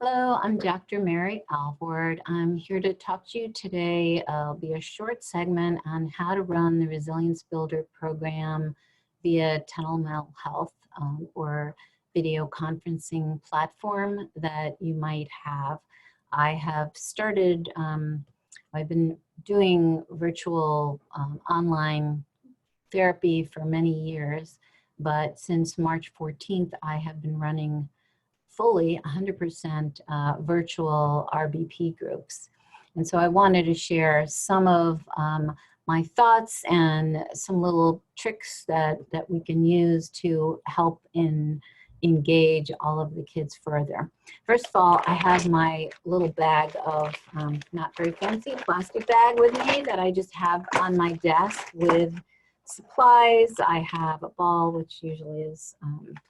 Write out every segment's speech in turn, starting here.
Hello, I'm Dr. Mary Alvord. I'm here to talk to you today. It'll be a short segment on how to run the Resilience Builder program via Telemental Health or video conferencing platform that you might have. I have started, I've been doing virtual online therapy for many years, but since March 14th, I have been running fully 100% virtual RBP groups. And so I wanted to share some of my thoughts and some little tricks that we can use to help engage all of the kids further. First of all, I have my little bag of not very fancy plastic bag with me that I just have on my desk with supplies. I have a ball, which usually is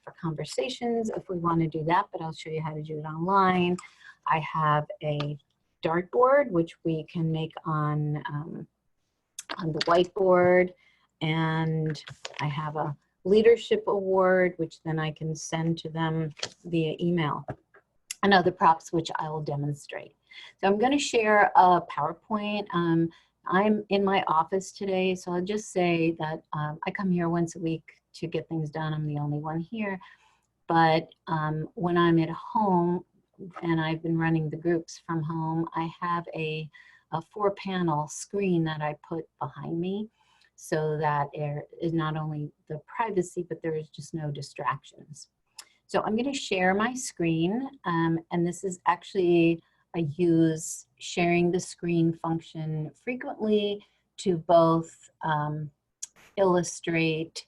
for conversations if we want to do that, but I'll show you how to do it online. I have a dartboard, which we can make on the whiteboard, and I have a leadership award, which then I can send to them via email, and other props, which I will demonstrate. So I'm going to share a PowerPoint. I'm in my office today, so I'll just say that I come here once a week to get things done. I'm the only one here. But when I'm at home, and I've been running the groups from home, I have a 4-panel screen that I put behind me so that there is not only the privacy, but there is just no distractions. So I'm going to share my screen, and this is actually, I use sharing the screen function frequently to both illustrate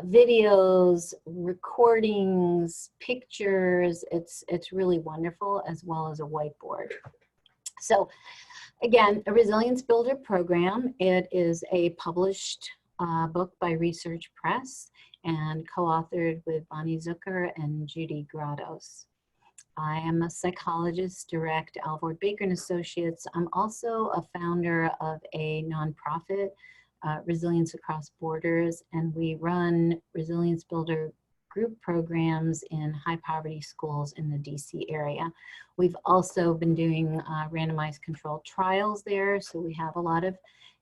videos, recordings, pictures. It's really wonderful, as well as a whiteboard. So again, a Resilience Builder program. It is a published book by Research Press and co-authored with Bonnie Zucker and Judy Grados. I am a psychologist, direct Alvord Baker & Associates. I'm also a founder of a nonprofit, Resilience Across Borders, and we run Resilience Builder group programs in high poverty schools in the DC area. We've also been doing randomized controlled trials there, so we have a lot of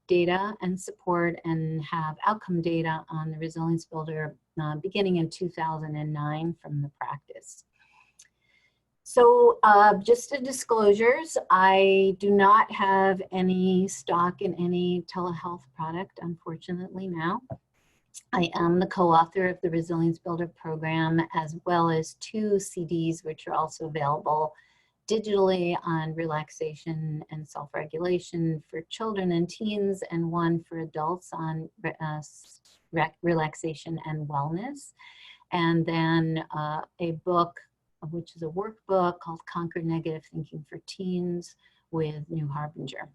data and support and have outcome data on the Resilience Builder beginning in 2009 from the practice. So just a disclosures, I do not have any stock in any telehealth product, unfortunately now. I am the co-author of the Resilience Builder program, as well as 2 CDs, which are also available digitally on relaxation and self-regulation for children and teens, and 1 for adults on relaxation and wellness. And then a book, which is a workbook called Conquer Negative Thinking for Teens with New Harbinger.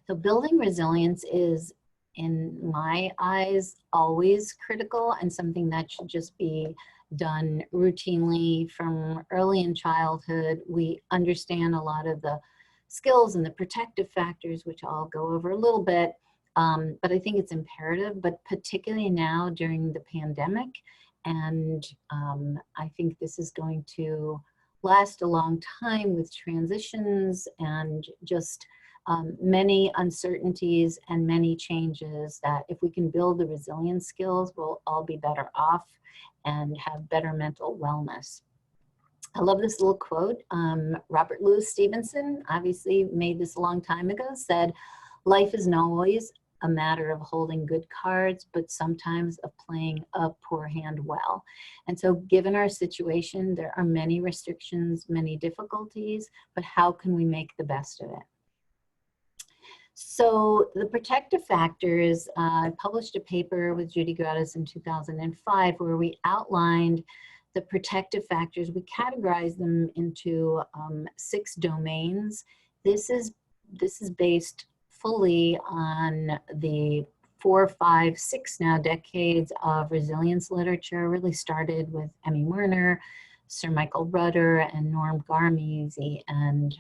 So building resilience is, in my eyes, always critical and something that should just be done routinely from early in childhood. We understand a lot of the skills and the protective factors, which I'll go over a little bit, but I think it's imperative, but particularly now during the pandemic. And I think this is going to last a long time with transitions and just many uncertainties and many changes, that if we can build the resilience skills, we'll all be better off and have better mental wellness. I love this little quote. Robert Louis Stevenson obviously made this a long time ago, said, "Life isn't always a matter of holding good cards, but sometimes of playing a poor hand well." And so given our situation, there are many restrictions, many difficulties, but how can we make the best of it? So the protective factors, I published a paper with Judy Grados in 2005 where we outlined the protective factors. We categorized them into 6 domains. This is based fully on the 4, 5, 6 now decades of resilience literature. Really started with Emmy Werner, Sir Michael Rudder, and Norm Garmezy, and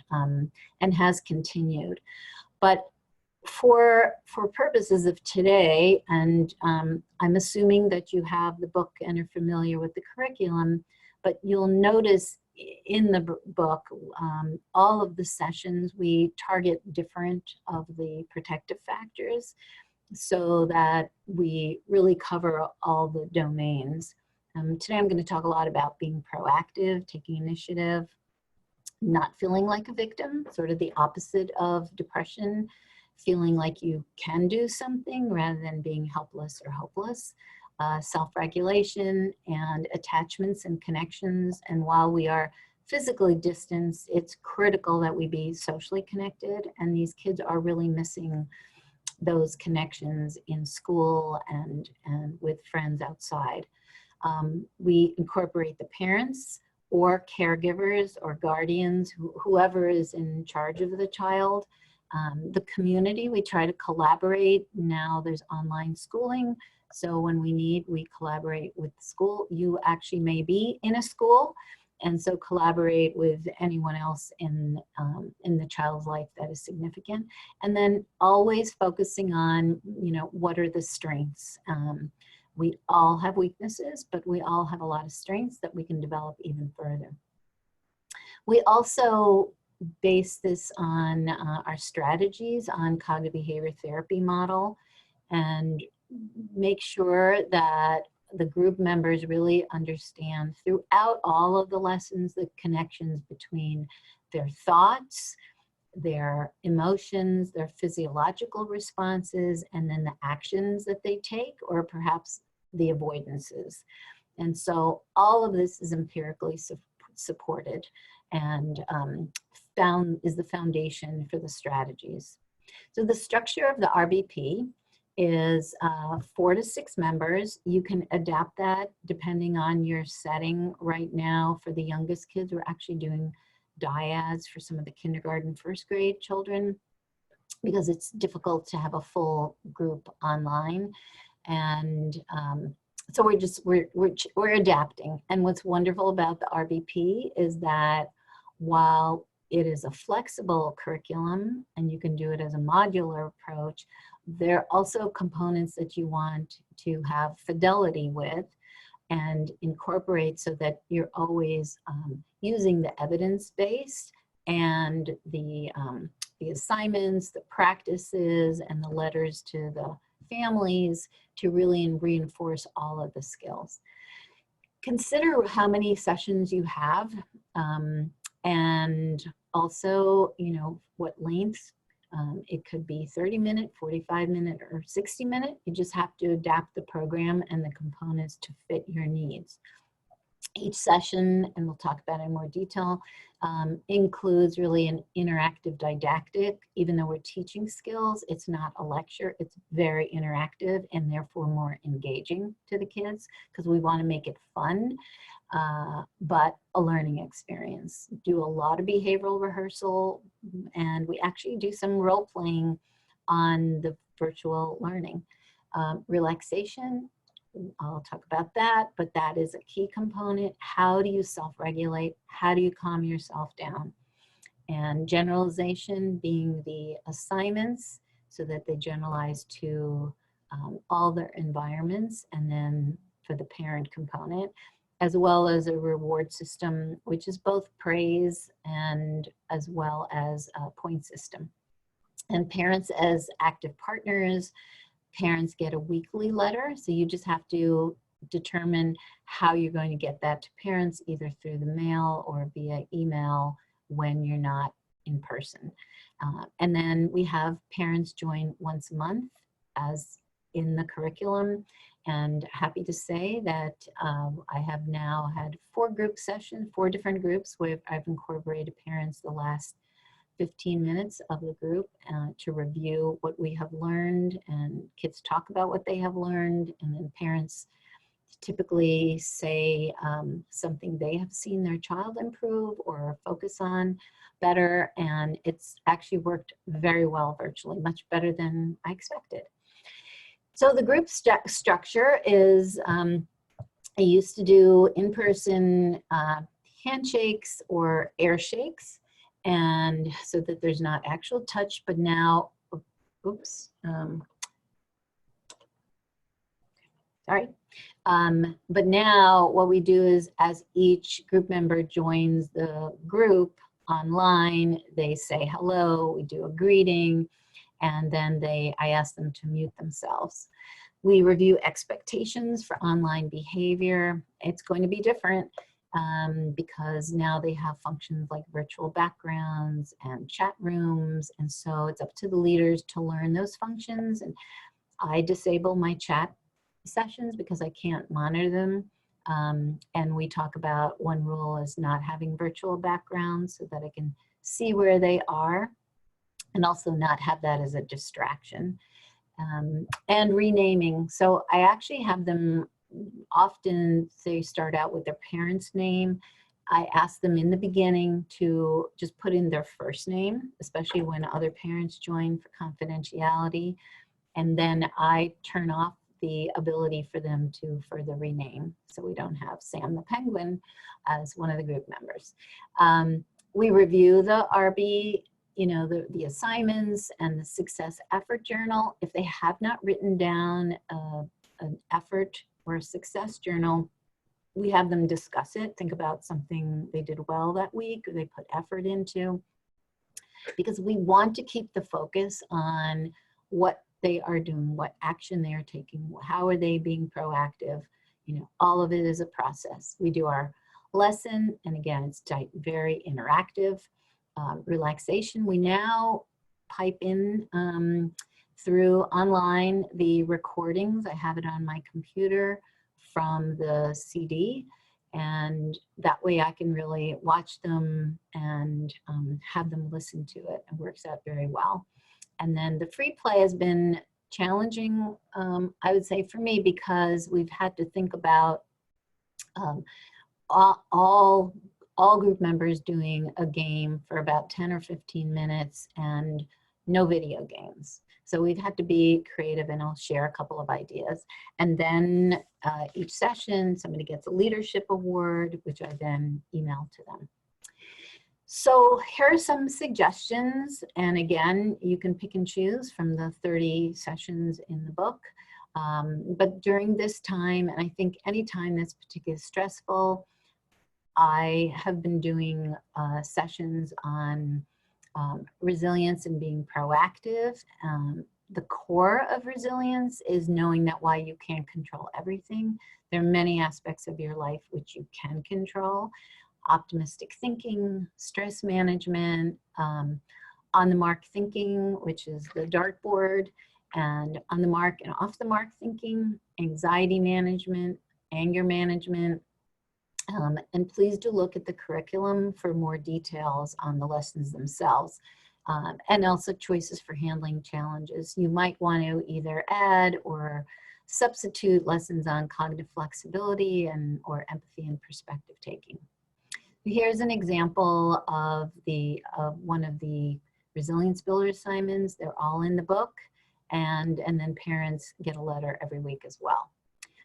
has continued. But for purposes of today, and I'm assuming that you have the book and are familiar with the curriculum, but you'll notice in the book, all of the sessions, we target different of the protective factors so that we really cover all the domains. Today I'm going to talk a lot about being proactive, taking initiative, not feeling like a victim, sort of the opposite of depression, feeling like you can do something rather than being helpless or hopeless, self-regulation and attachments and connections. And while we are physically distanced, it's critical that we be socially connected, and these kids are really missing those connections in school and with friends outside. We incorporate the parents or caregivers or guardians, whoever is in charge of the child. The community, we try to collaborate. Now there's online schooling, so when we need, we collaborate with the school. You actually may be in a school, and so collaborate with anyone else in the child's life that is significant. And then always focusing on, you know, what are the strengths? We all have weaknesses, but we all have a lot of strengths that we can develop even further. We also base this on our strategies on cognitive behavior therapy model, and make sure that the group members really understand throughout all of the lessons the connections between their thoughts, their emotions, their physiological responses, and then the actions that they take, or perhaps the avoidances. And so all of this is empirically supported and is the foundation for the strategies. So the structure of the RBP is 4 to 6 members. You can adapt that depending on your setting. Right now, for the youngest kids, we're actually doing dyads for some of the kindergarten, first grade children, because it's difficult to have a full group online. And so we're adapting. And what's wonderful about the RBP is that while it is a flexible curriculum and you can do it as a modular approach, there are also components that you want to have fidelity with and incorporate so that you're always using the evidence-based and the assignments, the practices, and the letters to the families to really reinforce all of the skills. Consider how many sessions you have, and also, you know, what length. It could be 30-minute, 45-minute, or 60-minute. You just have to adapt the program and the components to fit your needs. Each session, and we'll talk about it in more detail, includes really an interactive didactic. Even though we're teaching skills, it's not a lecture. It's very interactive and therefore more engaging to the kids, because we want to make it fun, but a learning experience. Do a lot of behavioral rehearsal, and we actually do some role playing on the virtual learning. Relaxation, I'll talk about that, but that is a key component. How do you self-regulate? How do you calm yourself down? And generalization being the assignments so that they generalize to all their environments, and then for the parent component, as well as a reward system, which is both praise and as well as a point system. And parents as active partners, parents get a weekly letter, so you just have to determine how you're going to get that to parents, either through the mail or via email when you're not in person. And then we have parents join once a month as in the curriculum, and happy to say that I have now had 4 group sessions, 4 different groups where I've incorporated parents the last 15 minutes of the group to review what we have learned, and kids talk about what they have learned, and then parents typically say something they have seen their child improve or focus on better, and it's actually worked very well virtually, much better than I expected. So the group structure is, I used to do in-person handshakes or air shakes, and so that there's not actual touch, but now, oops, All right. But now what we do is as each group member joins the group online, they say hello, we do a greeting, and then I ask them to mute themselves. We review expectations for online behavior. It's going to be different because now they have functions like virtual backgrounds and chat rooms. And so it's up to the leaders to learn those functions. And I disable my chat sessions because I can't monitor them. And we talk about one rule is not having virtual backgrounds so that I can see where they are and also not have that as a distraction. And renaming. So I actually have them often, they start out with their parents' name. I ask them in the beginning to just put in their first name, especially when other parents join for confidentiality. And then I turn off the ability for them to further rename, so we don't have Sam the Penguin as one of the group members. We review the RB, you know, the assignments and the success effort journal. If they have not written down an effort or a success journal, we have them discuss it, think about something they did well that week or they put effort into, because we want to keep the focus on what they are doing, what action they are taking, how are they being proactive. You know, all of it is a process. We do our lesson, and again, it's very interactive. Relaxation, we now pipe in through online the recordings. I have it on my computer from the CD, and that way I can really watch them and have them listen to it. It works out very well. And then the free play has been challenging, I would say, for me, because we've had to think about all group members doing a game for about 10 or 15 minutes and no video games. So we've had to be creative, and I'll share a couple of ideas. And then each session, somebody gets a leadership award, which I then email to them. So here are some suggestions. And again, you can pick and choose from the 30 sessions in the book. But during this time, and I think any time that's particularly stressful, I have been doing sessions on resilience and being proactive. The core of resilience is knowing that while you can't control everything, there are many aspects of your life which you can control. Optimistic thinking, stress management, on the mark thinking, which is the dartboard, and on the mark and off the mark thinking, anxiety management, anger management. And please do look at the curriculum for more details on the lessons themselves, and also choices for handling challenges. You might want to either add or substitute lessons on cognitive flexibility or empathy and perspective taking. Here's an example of one of the Resilience Builder assignments. They're all in the book, and then parents get a letter every week as well.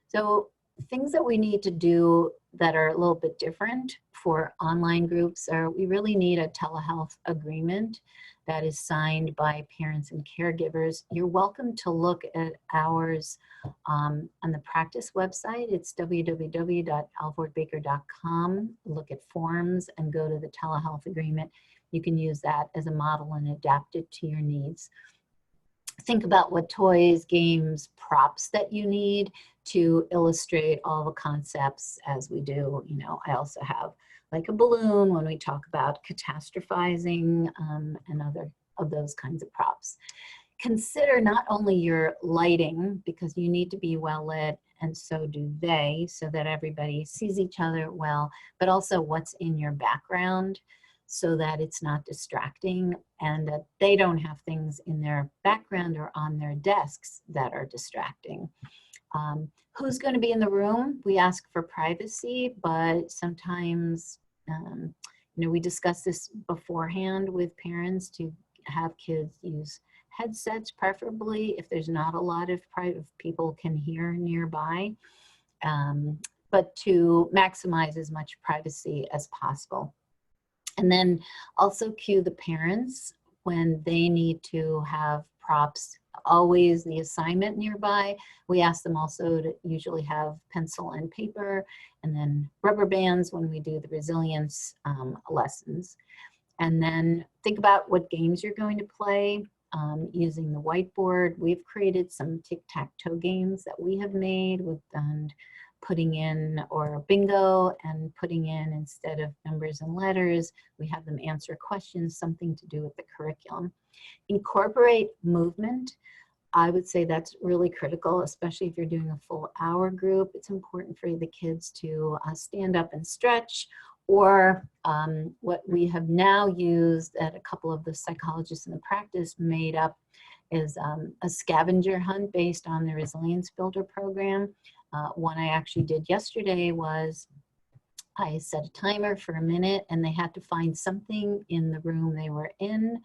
So things that we need to do that are a little bit different for online groups are we really need a telehealth agreement that is signed by parents and caregivers. You're welcome to look at ours on the practice website. It's www.alfordbaker.com. Look at forms and go to the telehealth agreement. You can use that as a model and adapt it to your needs. Think about what toys, games, props that you need to illustrate all the concepts as we do. You know, I also have like a balloon when we talk about catastrophizing and other of those kinds of props. Consider not only your lighting, because you need to be well lit, and so do they, so that everybody sees each other well, but also what's in your background, so that it's not distracting and that they don't have things in their background or on their desks that are distracting. Who's going to be in the room? We ask for privacy, but sometimes, you know, we discuss this beforehand with parents to have kids use headsets, preferably if there's not a lot of people can hear nearby, but to maximize as much privacy as possible. And then also cue the parents when they need to have props always the assignment nearby. We ask them also to usually have pencil and paper, and then rubber bands when we do the resilience lessons. And then think about what games you're going to play using the whiteboard. We've created some tic-tac-toe games that we have made with and putting in, or bingo, and putting in, instead of numbers and letters, we have them answer questions, something to do with the curriculum. Incorporate movement. I would say that's really critical, especially if you're doing a full hour group. It's important for the kids to stand up and stretch, or what we have now used that a couple of the psychologists in the practice made up is a scavenger hunt based on the Resilience Builder program. One I actually did yesterday was I set a timer for a minute, and they had to find something in the room they were in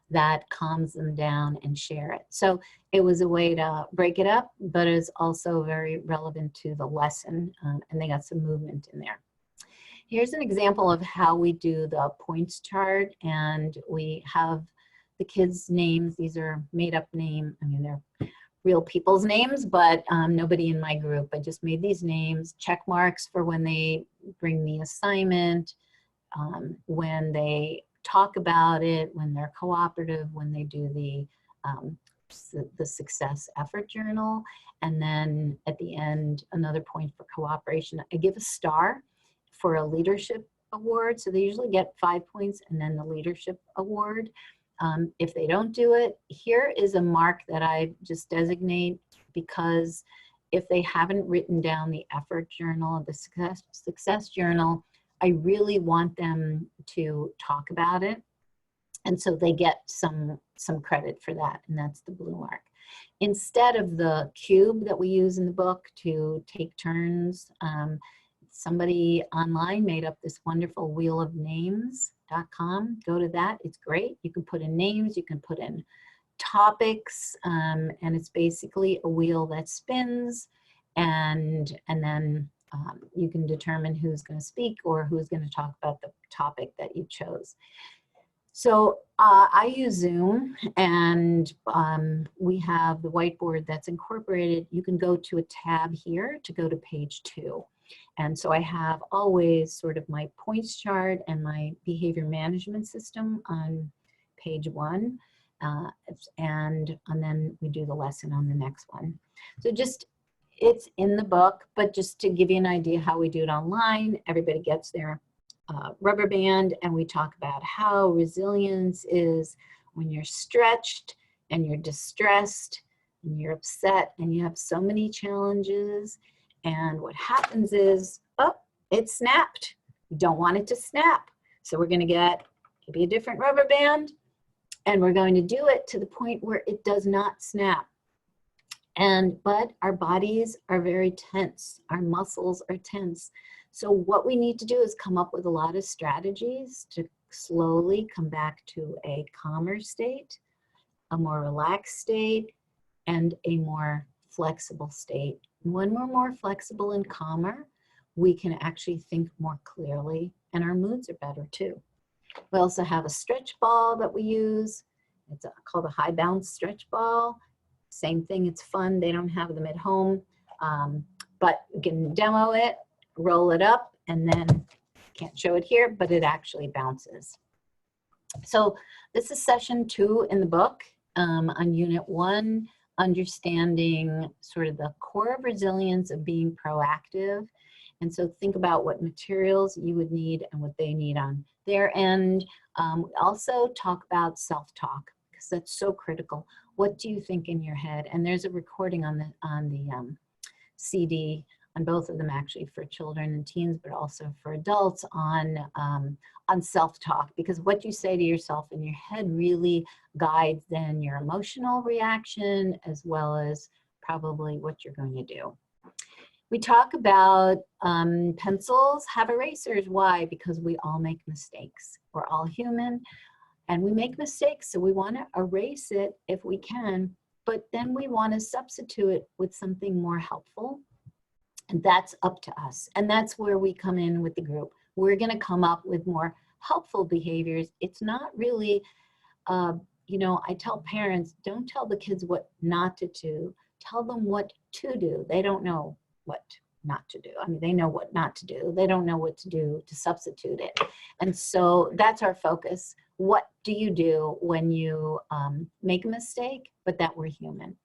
that calms them down and share it. So it was a way to break it up, but it's also very relevant to the lesson, and they got some movement in there. Here's an example of how we do the points chart, and we have the kids' names. These are made up names. I mean, they're real people's names, but nobody in my group. I just made these names, check marks for when they bring the assignment, when they talk about it, when they're cooperative, when they do the success effort journal. And then at the end, another point for cooperation. I give a star for a leadership award. So they usually get 5 points, and then the leadership award. If they don't do it, here is a mark that I just designate, because if they haven't written down the effort journal, the success journal, I really want them to talk about it. And so they get some credit for that, and that's the blue mark. Instead of the cube that we use in the book to take turns, somebody online made up this wonderful wheel of names.com. Go to that, it's great. You can put in names, you can put in topics, and it's basically a wheel that spins, and then you can determine who's going to speak or who's going to talk about the topic that you chose. So I use Zoom, and we have the whiteboard that's incorporated. You can go to a tab here to go to page 2. And so I have always sort of my points chart and my behavior management system on page 1. And then we do the lesson on the next one. So just, it's in the book, but just to give you an idea how we do it online, everybody gets their rubber band, and we talk about how resilience is when you're stretched and you're distressed and you're upset and you have so many challenges, and what happens is, oh, it snapped. We don't want it to snap. So we're going to get maybe a different rubber band, and we're going to do it to the point where it does not snap. But our bodies are very tense. Our muscles are tense. So what we need to do is come up with a lot of strategies to slowly come back to a calmer state, a more relaxed state, and a more flexible state. When we're more flexible and calmer, we can actually think more clearly, and our moods are better too. We also have a stretch ball that we use. It's called a high bounce stretch ball. Same thing, it's fun. They don't have them at home, but you can demo it, roll it up, and then, can't show it here, but it actually bounces. So this is session 2 in the book on unit 1, understanding sort of the core of resilience of being proactive. And so think about what materials you would need and what they need on their end. We also talk about self-talk, because that's so critical. What do you think in your head? And there's a recording on the CD, on both of them actually, for children and teens, but also for adults, on self-talk, because what you say to yourself in your head really guides then your emotional reaction, as well as probably what you're going to do. We talk about pencils have erasers. Why? Because we all make mistakes. We're all human, and we make mistakes, so we want to erase it if we can, but then we want to substitute it with something more helpful. And that's up to us. And that's where we come in with the group. We're going to come up with more helpful behaviors. It's not really you know, I tell parents, don't tell the kids what not to do, tell them what to do. They don't know what not to do. I mean, they know what not to do. They don't know what to do to substitute it. And so that's our focus. What do you do when you make a mistake, but that we're human?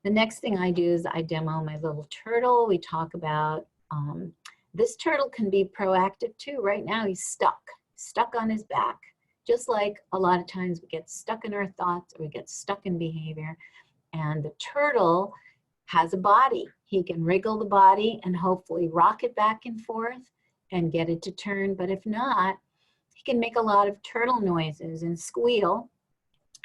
The next thing I do is I demo my little turtle. We talk about this turtle can be proactive too. Right now he's stuck on his back. Just like a lot of times we get stuck in our thoughts or we get stuck in behavior. And the turtle has a body. He can wriggle the body and hopefully rock it back and forth and get it to turn. But if not, he can make a lot of turtle noises and squeal,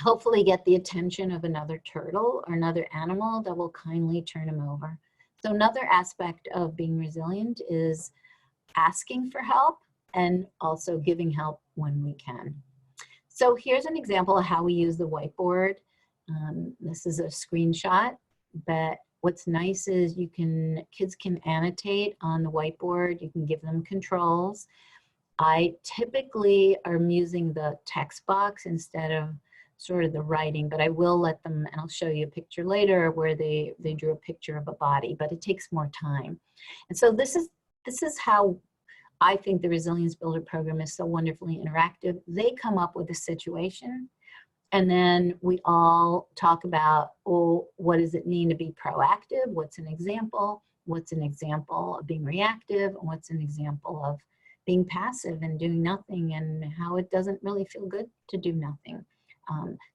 hopefully get the attention of another turtle or another animal that will kindly turn him over. So another aspect of being resilient is asking for help and also giving help when we can. So here's an example of how we use the whiteboard. This is a screenshot, but what's nice is kids can annotate on the whiteboard. You can give them controls. I typically am using the text box instead of sort of the writing, but I will let them, and I'll show you a picture later where they drew a picture of a body, but it takes more time. And so this is how I think the Resilience Builder program is so wonderfully interactive. They come up with a situation, and then we all talk about, oh, what does it mean to be proactive? What's an example? What's an example of being reactive? And what's an example of being passive and doing nothing, and how it doesn't really feel good to do nothing.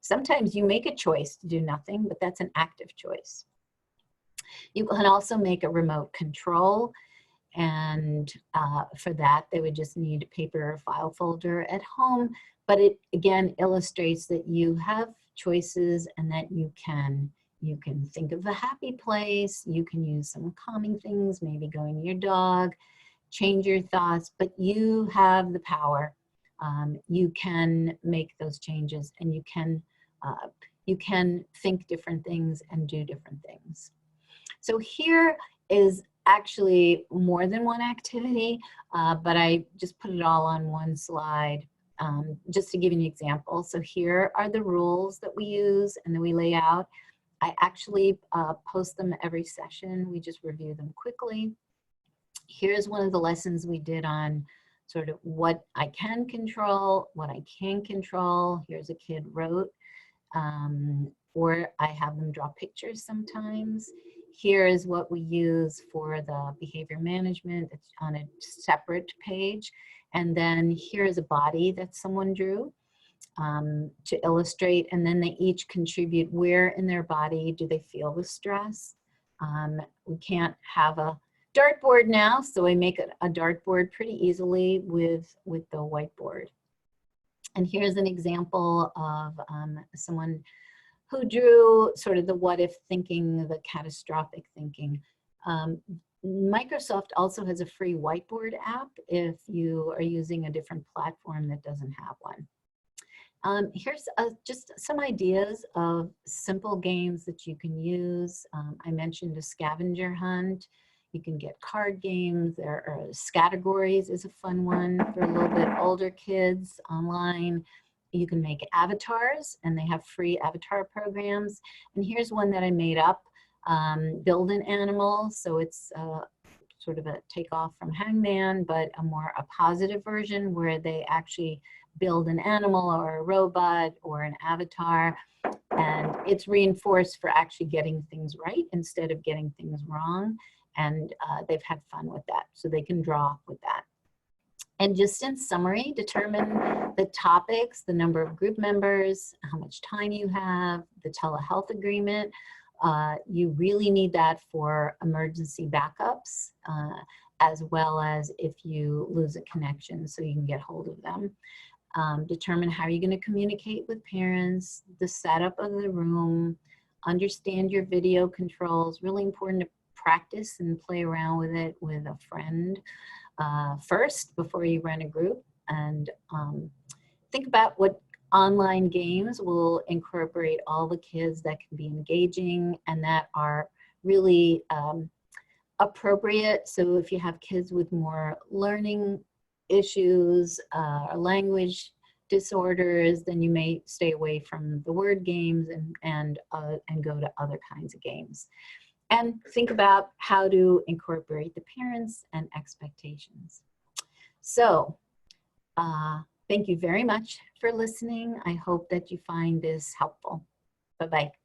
Sometimes you make a choice to do nothing, but that's an active choice. You can also make a remote control, and for that they would just need a paper or file folder at home, but it again illustrates that you have choices and that you can think of a happy place, you can use some calming things, maybe going to your dog, change your thoughts, but you have the power. You can make those changes, and you can think different things and do different things. So here is actually more than one activity, but I just put it all on one slide just to give you an example. So here are the rules that we use and that we lay out. I actually post them every session. We just review them quickly. Here's one of the lessons we did on sort of what I can control, what I can't control. Here's a kid wrote, or I have them draw pictures sometimes. Here is what we use for the behavior management. It's on a separate page. And then here is a body that someone drew to illustrate, and then they each contribute where in their body do they feel the stress. We can't have a dartboard now, so I make a dartboard pretty easily with the whiteboard. And here's an example of someone who drew sort of the what if thinking, the catastrophic thinking. Microsoft also has a free whiteboard app if you are using a different platform that doesn't have one. Here's just some ideas of simple games that you can use. I mentioned a scavenger hunt. You can get card games. There are Scattergories is a fun one for a little bit older kids online. You can make avatars, and they have free avatar programs. And here's one that I made up, Build an Animal. So it's sort of a takeoff from Hangman, but a positive version where they actually build an animal or a robot or an avatar. And it's reinforced for actually getting things right instead of getting things wrong. And they've had fun with that, so they can draw with that. And just in summary, determine the topics, the number of group members, how much time you have, the telehealth agreement. You really need that for emergency backups, as well as if you lose a connection so you can get hold of them. Determine how you're going to communicate with parents, the setup of the room, understand your video controls. Really important to practice and play around with it with a friend first before you run a group, and think about what online games will incorporate all the kids that can be engaging and that are really appropriate. So if you have kids with more learning issues, language disorders, then you may stay away from the word games and go to other kinds of games. And think about how to incorporate the parents and expectations. So thank you very much for listening. I hope that you find this helpful. Bye-bye.